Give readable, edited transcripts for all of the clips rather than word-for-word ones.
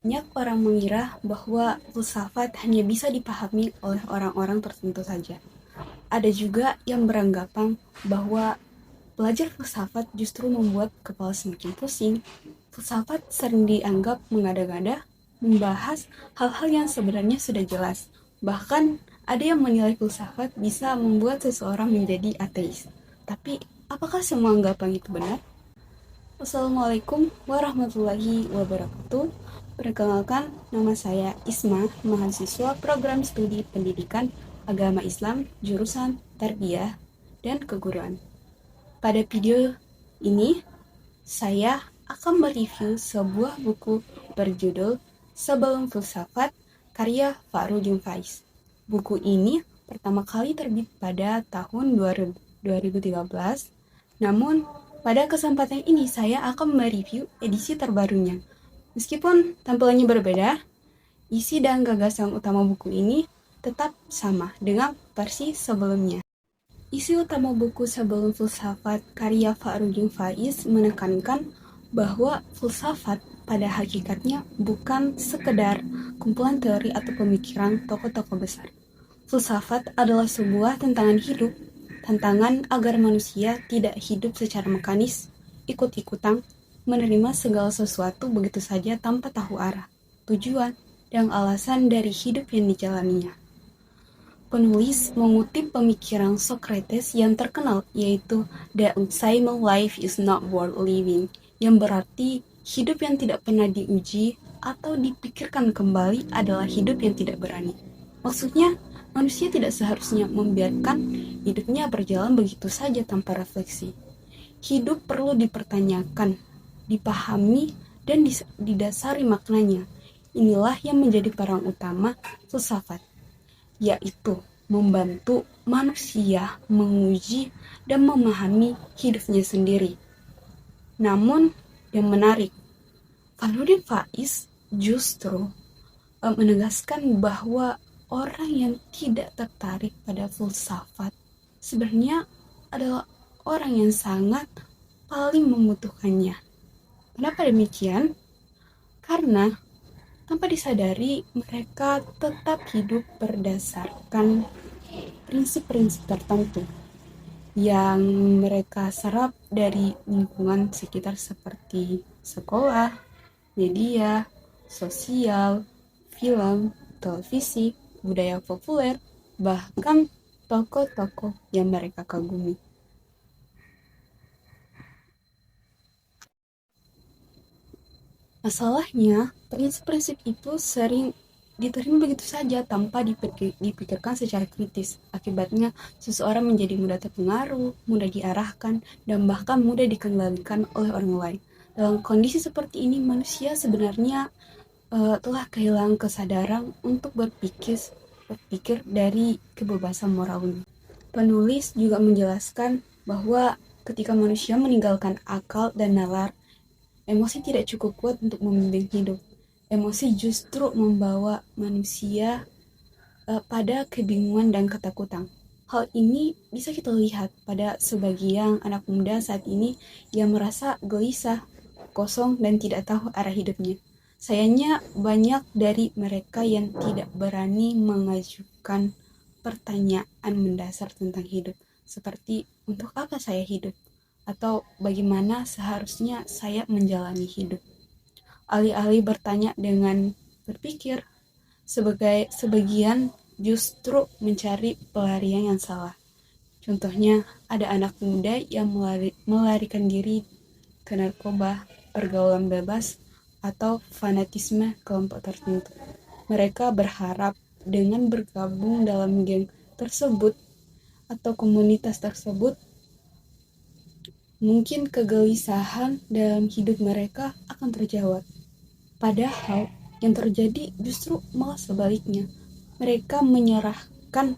Banyak orang mengira bahwa filsafat hanya bisa dipahami oleh orang-orang tertentu saja. Ada juga yang beranggapan bahwa belajar filsafat justru membuat kepala semakin pusing. Filsafat sering dianggap mengada-ngada, membahas hal-hal yang sebenarnya sudah jelas. Bahkan ada yang menilai filsafat bisa membuat seseorang menjadi ateis. Tapi apakah semua anggapan itu benar? Assalamualaikum warahmatullahi wabarakatuh. Perkenalkan, nama saya Isma, mahasiswa program studi pendidikan agama Islam, jurusan Tarbiyah dan Keguruan. Pada video ini, saya akan mereview sebuah buku berjudul Sebelum Filsafat, karya Fa'rudin Faiz. Buku ini pertama kali terbit pada tahun 2013, namun pada kesempatan ini saya akan mereview edisi terbarunya. Meskipun tampilannya berbeda, isi dan gagasan utama buku ini tetap sama dengan versi sebelumnya. Isi utama buku Sebelum Filsafat karya Fa'rudin Faiz menekankan bahwa filsafat pada hakikatnya bukan sekedar kumpulan teori atau pemikiran tokoh-tokoh besar. Filsafat adalah sebuah tantangan hidup, tantangan agar manusia tidak hidup secara mekanis, ikut-ikutan, menerima segala sesuatu begitu saja tanpa tahu arah, tujuan, dan alasan dari hidup yang dijalaninya. Penulis mengutip pemikiran Socrates yang terkenal, yaitu "The unsailable life is not worth living", yang berarti hidup yang tidak pernah diuji atau dipikirkan kembali adalah hidup yang tidak berani. Maksudnya, manusia tidak seharusnya membiarkan hidupnya berjalan begitu saja tanpa refleksi. Hidup perlu dipertanyakan, dipahami, dan didasari maknanya. Inilah yang menjadi peran utama filsafat, yaitu membantu manusia menguji dan memahami hidupnya sendiri. Namun, yang menarik, Fa'rudin Faiz justru menegaskan bahwa orang yang tidak tertarik pada filsafat sebenarnya adalah orang yang sangat paling membutuhkannya. Kenapa demikian? Karena tanpa disadari mereka tetap hidup berdasarkan prinsip-prinsip tertentu yang mereka serap dari lingkungan sekitar seperti sekolah, media, sosial, film, televisi, budaya populer, bahkan tokoh-tokoh yang mereka kagumi. Masalahnya, prinsip-prinsip itu sering diterima begitu saja tanpa dipikirkan secara kritis. Akibatnya, seseorang menjadi mudah terpengaruh, mudah diarahkan, dan bahkan mudah dikendalikan oleh orang lain. Dalam kondisi seperti ini, manusia sebenarnya telah kehilangan kesadaran untuk berpikir dari kebebasan moralnya. Penulis juga menjelaskan bahwa ketika manusia meninggalkan akal dan nalar, emosi tidak cukup kuat untuk membimbing hidup. Emosi justru membawa manusia pada kebingungan dan ketakutan. Hal ini bisa kita lihat pada sebagian anak muda saat ini yang merasa gelisah, kosong, dan tidak tahu arah hidupnya. Sayangnya banyak dari mereka yang tidak berani mengajukan pertanyaan mendasar tentang hidup, seperti untuk apa saya hidup? Atau bagaimana seharusnya saya menjalani hidup. Alih-alih bertanya dengan berpikir, sebagian justru mencari pelarian yang salah. Contohnya, ada anak muda yang melarikan diri ke narkoba, pergaulan bebas, atau fanatisme kelompok tertentu. Mereka berharap dengan bergabung dalam geng tersebut atau komunitas tersebut, mungkin kegelisahan dalam hidup mereka akan terjawab. Padahal yang terjadi justru malah sebaliknya. Mereka menyerahkan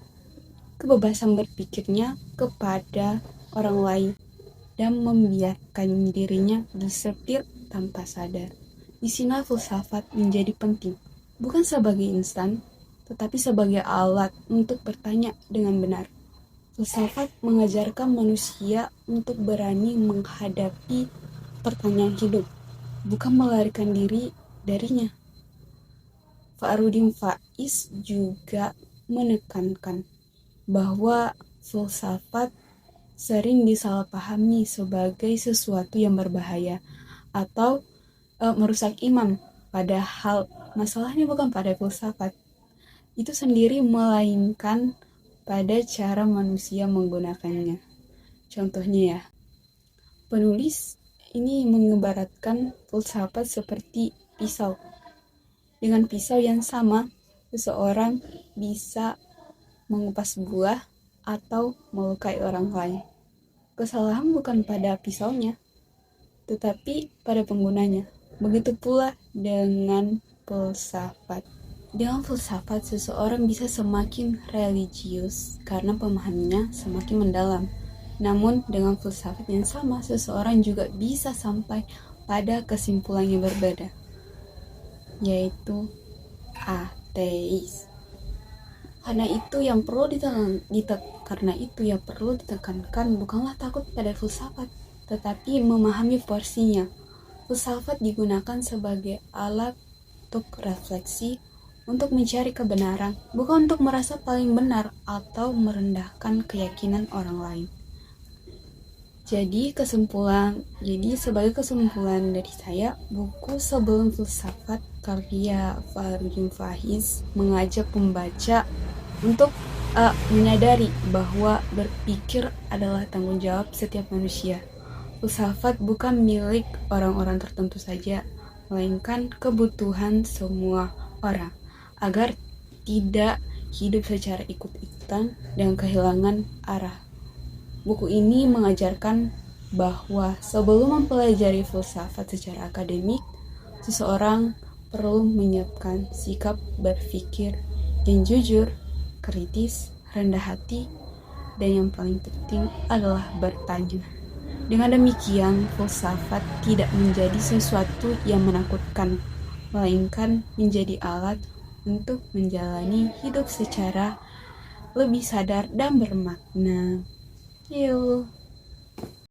kebebasan berpikirnya kepada orang lain dan membiarkan dirinya disetir tanpa sadar. Di sini filsafat menjadi penting, bukan sebagai instan, tetapi sebagai alat untuk bertanya dengan benar. Filsafat mengajarkan manusia untuk berani menghadapi pertanyaan hidup, bukan melarikan diri darinya. Fa'arudin Faiz juga menekankan bahwa filsafat sering disalahpahami sebagai sesuatu yang berbahaya atau merusak iman. Padahal masalahnya bukan pada filsafat itu sendiri, melainkan pada cara manusia menggunakannya. Contohnya ya, penulis ini mengibaratkan filsafat seperti pisau. Dengan pisau yang sama, seseorang bisa mengupas buah atau melukai orang lain. Kesalahan bukan pada pisaunya, tetapi pada penggunanya. Begitu pula dengan filsafat. Dengan filsafat, seseorang bisa semakin religius karena pemahamannya semakin mendalam. Namun, dengan filsafat yang sama, seseorang juga bisa sampai pada kesimpulan yang berbeda, yaitu ateis. Karena itu yang perlu ditekankan bukanlah takut pada filsafat, tetapi memahami porsinya. Filsafat digunakan sebagai alat untuk refleksi, untuk mencari kebenaran, bukan untuk merasa paling benar atau merendahkan keyakinan orang lain. Jadi sebagai kesimpulan dari saya, buku Sebelum Filsafat karya Fa'arudin Faiz mengajak pembaca untuk menyadari bahwa berpikir adalah tanggung jawab setiap manusia. Filsafat bukan milik orang-orang tertentu saja, melainkan kebutuhan semua orang agar tidak hidup secara ikut-ikutan dan kehilangan arah. Buku ini mengajarkan bahwa sebelum mempelajari filsafat secara akademik, seseorang perlu menyiapkan sikap berpikir yang jujur, kritis, rendah hati, dan yang paling penting adalah bertanya. Dengan demikian, filsafat tidak menjadi sesuatu yang menakutkan, melainkan menjadi alat untuk menjalani hidup secara lebih sadar dan bermakna. Yuk.